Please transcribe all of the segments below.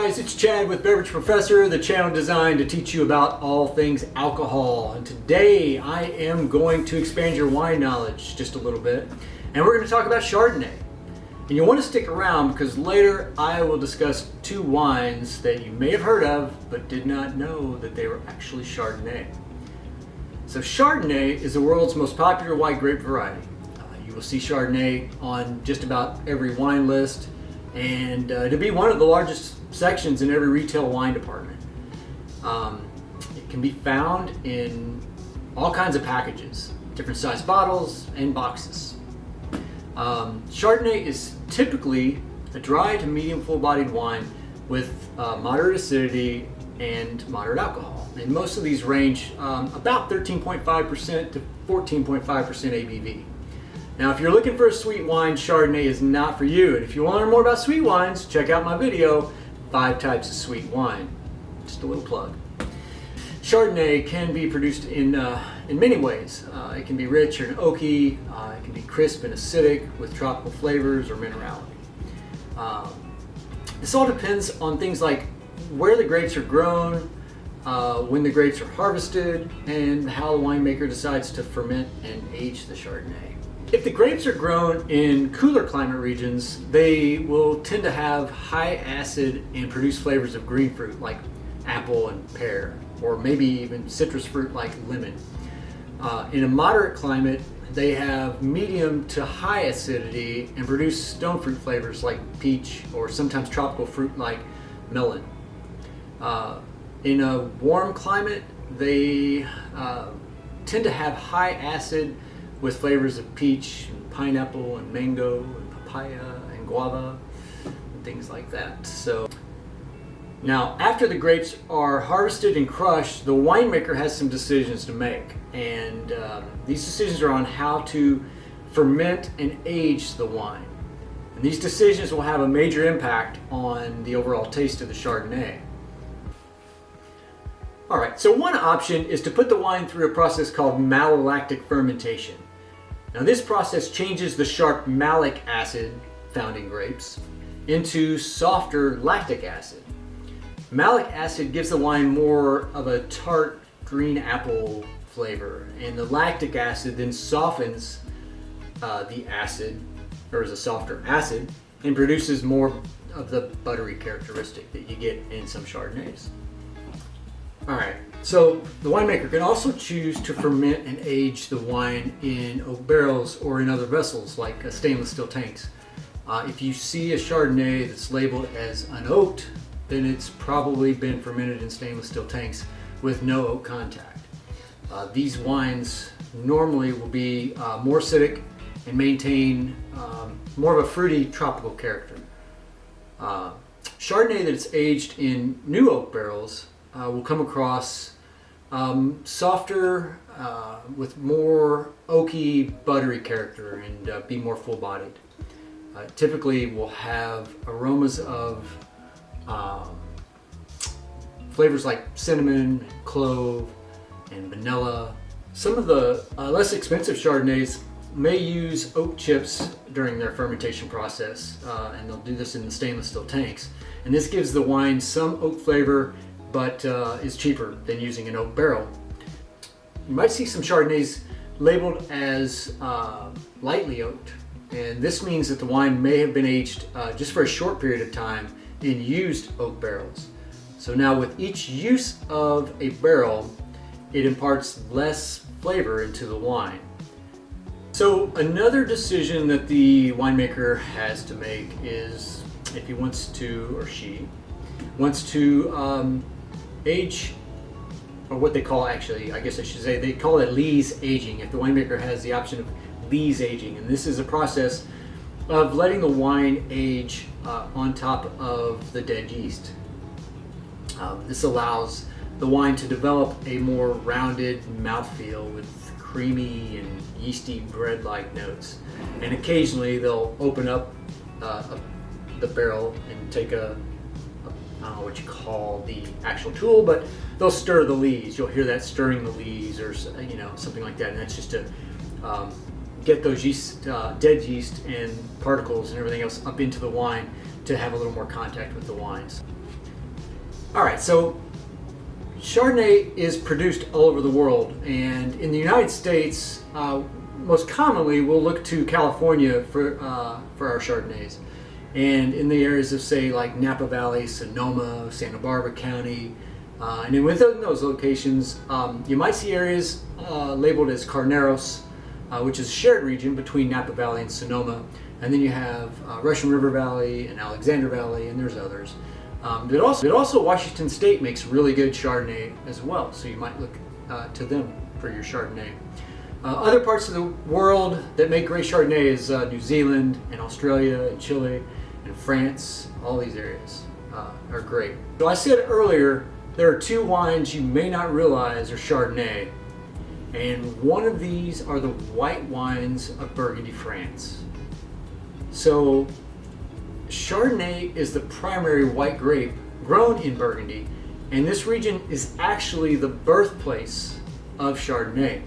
guys, it's Chad with Beverage Professor, the channel designed to teach you about all things alcohol. And today I am going to expand your wine knowledge just a little bit. And we're going to talk about Chardonnay. And you'll want to stick around because later I will discuss two wines that you may have heard of but did not know that they were actually Chardonnay. So Chardonnay is the world's most popular white grape variety. You will see Chardonnay on just about every wine list, and to be one of the largest sections in every retail wine department. It can be found in all kinds of packages, different size bottles and boxes. Chardonnay is typically a dry to medium full-bodied wine with moderate acidity and moderate alcohol. And most of these range about 13.5% to 14.5% ABV. Now, if you're looking for a sweet wine, Chardonnay is not for you. And if you want to learn more about sweet wines, check out my video, 5 Types of Sweet Wine. Just a little plug. Chardonnay can be produced in many ways. It can be rich and oaky. It can be crisp and acidic with tropical flavors or minerality. This all depends on things like where the grapes are grown, when the grapes are harvested, and how the winemaker decides to ferment and age the Chardonnay. If the grapes are grown in cooler climate regions, they will tend to have high acid and produce flavors of green fruit like apple and pear, or maybe even citrus fruit like lemon. In a moderate climate, they have medium to high acidity and produce stone fruit flavors like peach or sometimes tropical fruit like melon. In a warm climate, they tend to have high acid with flavors of peach and pineapple and mango and papaya and guava and things like that. So now, after the grapes are harvested and crushed, the winemaker has some decisions to make, and these decisions are on how to ferment and age the wine. And these decisions will have a major impact on the overall taste of the Chardonnay. All right, so one option is to put the wine through a process called malolactic fermentation. Now, this process changes the sharp malic acid found in grapes into softer lactic acid. Malic acid gives the wine more of a tart green apple flavor, and the lactic acid then softens the acid, or is a softer acid, and produces more of the buttery characteristic that you get in some Chardonnays. All right, so the winemaker can also choose to ferment and age the wine in oak barrels or in other vessels like stainless steel tanks. If you see a Chardonnay that's labeled as unoaked, then it's probably been fermented in stainless steel tanks with no oak contact. These wines normally will be more acidic and maintain more of a fruity tropical character. Chardonnay that's aged in new oak barrels will come across softer with more oaky, buttery character and be more full-bodied. Typically will have aromas of flavors like cinnamon, clove, and vanilla. Some of the less expensive Chardonnays may use oak chips during their fermentation process, and they'll do this in the stainless steel tanks. And this gives the wine some oak flavor, but is cheaper than using an oak barrel. You might see some Chardonnays labeled as lightly oaked, and this means that the wine may have been aged just for a short period of time in used oak barrels. So now with each use of a barrel, it imparts less flavor into the wine. So another decision that the winemaker has to make is if he wants to, or she wants to age, or what they call, actually, I guess I should say, they call it lees aging, if the winemaker has the option of lees aging. And this is a process of letting the wine age on top of the dead yeast. This allows the wine to develop a more rounded mouthfeel with creamy and yeasty bread-like notes. And occasionally they'll open up the barrel and take I don't know what you call the actual tool, but they'll stir the lees. You'll hear that stirring the lees, or something like that. And that's just to get those yeast, dead yeast and particles and everything else up into the wine to have a little more contact with the wines. All right, so Chardonnay is produced all over the world, and in the United States, most commonly we'll look to California for our Chardonnays. And in the areas of, say, like Napa Valley, Sonoma, Santa Barbara County, and then within those locations, you might see areas labeled as Carneros, which is a shared region between Napa Valley and Sonoma. And then you have Russian River Valley and Alexander Valley, and there's others. But also Washington State makes really good Chardonnay as well, so you might look to them for your Chardonnay. Other parts of the world that make great Chardonnay is New Zealand and Australia and Chile and France. All these areas are great. So I said earlier, there are two wines you may not realize are Chardonnay, and one of these are the white wines of Burgundy, France. So Chardonnay is the primary white grape grown in Burgundy, and this region is actually the birthplace of Chardonnay.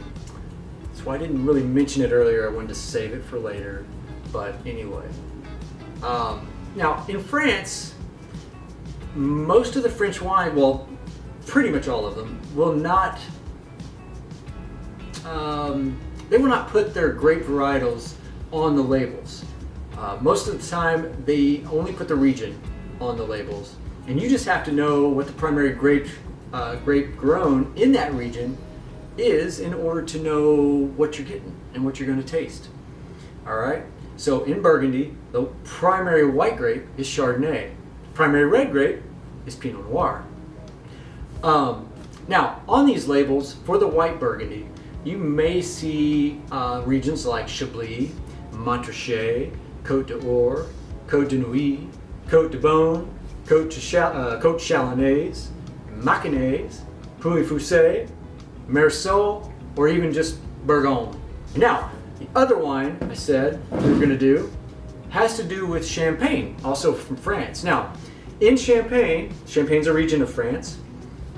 That's why I didn't really mention it earlier. I wanted to save it for later, but anyway. Now, in France, most of the French wine, well, pretty much all of them, will not put their grape varietals on the labels. Most of the time, they only put the region on the labels, and you just have to know what the primary grape grown in that region is in order to know what you're getting and what you're going to taste. All right. So in Burgundy, the primary white grape is Chardonnay. Primary red grape is Pinot Noir. Now, on these labels for the white Burgundy, you may see regions like Chablis, Montrachet, Côte d'Or, Côte de Nuit, Côte de Beaune, Côte Chalonnaise, Maconnais, Pouilly-Fuissé, Meursault, or even just Bourgogne. Now, the other wine I said we were going to do has to do with Champagne, also from France. Now, in Champagne's a region of France.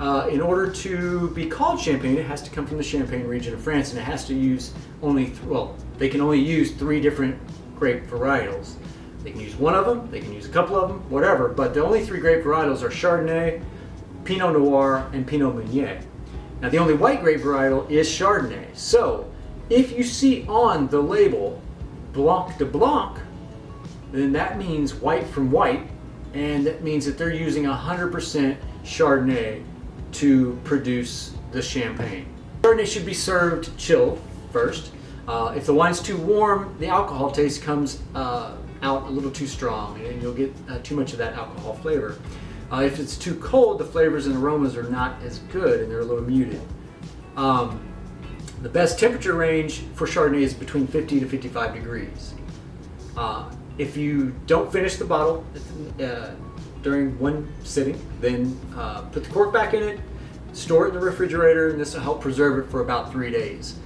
In order to be called Champagne, it has to come from the Champagne region of France, and it has to use they can only use 3 different grape varietals. They can use one of them, they can use a couple of them, whatever, but the only 3 grape varietals are Chardonnay, Pinot Noir, and Pinot Meunier. Now, the only white grape varietal is Chardonnay. So, if you see on the label Blanc de Blanc, then that means white from white, and that means that they're using 100% Chardonnay to produce the Champagne. Chardonnay should be served chilled first. If the wine's too warm, the alcohol taste comes out a little too strong, and you'll get too much of that alcohol flavor. If it's too cold, the flavors and aromas are not as good, and they're a little muted. The best temperature range for Chardonnay is between 50 to 55 degrees. If you don't finish the bottle during one sitting, then put the cork back in it, store it in the refrigerator, and this will help preserve it for about 3 days.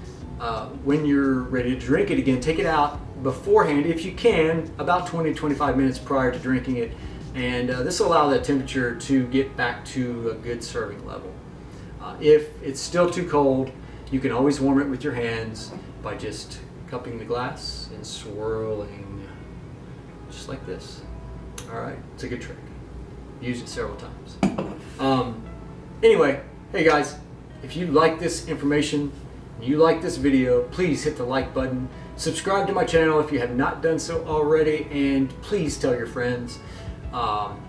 When you're ready to drink it again, take it out beforehand, if you can, about 20 to 25 minutes prior to drinking it, and this will allow that temperature to get back to a good serving level. If it's still too cold, you can always warm it with your hands by just cupping the glass and swirling, just like this. All right, it's a good trick. Use it several times. Anyway, hey guys, if you like this information, you like this video, please hit the like button. Subscribe to my channel if you have not done so already, and please tell your friends.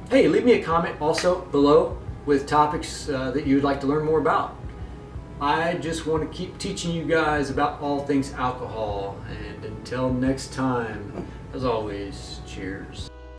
Hey, leave me a comment also below with topics that you would like to learn more about. I just want to keep teaching you guys about all things alcohol, and until next time, as always, cheers.